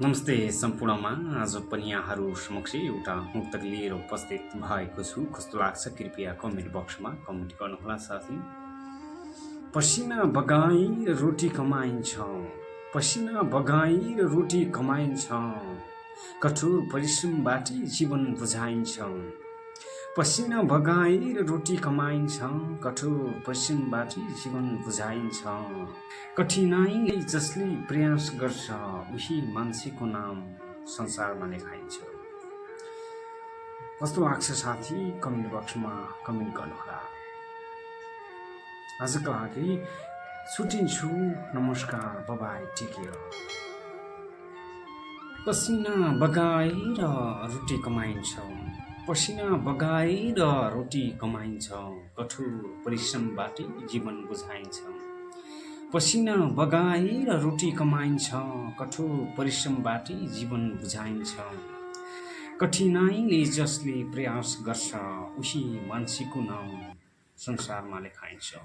नमस्ते सम्पूर्णमा आज पनि यहाँहरू समक्ष एउटा मुक्तक लिएर उपस्थित भएको छु। कस्तो लाग्छ कृपया कमेन्ट बक्समा कमेन्ट गर्नुहोला साथी। पसिना बगाई र रोटी कमाइन्छ, पसिना बगाई र रोटी कमाइन्छ, कठोर परिश्रमबाटै जीवन बुझाइन्छ। पसिना बगाई र रोटी कमाइन्छ, कठोर परिश्रमबाटै जीवन बुझाइन्छ। कठिनाइले जसले प्रयास गर्छ उही मान्छेको नाम संसारमा लेखाइन्छ। कस्तो लाग्छ साथी कमेन्ट बक्समा कमेन्ट गर्नुहोला। आजका लागि छुट्टिन्छु। नमस्कार, बाइ, टेक केयर। पसिना बगाएर रोटी कमाइन्छ, पसिना बगाएर रोटी कमाइन्छ, कठोर परिश्रमबाटै जीवन बुझाइन्छ। पसिना बगाएर रोटी कमाइन्छ, कठोर परिश्रमबाटै जीवन बुझाइन्छ। कठिनाइले जसले प्रयास गर्छ उही मान्छेको नाम संसारमा लेखाइन्छ।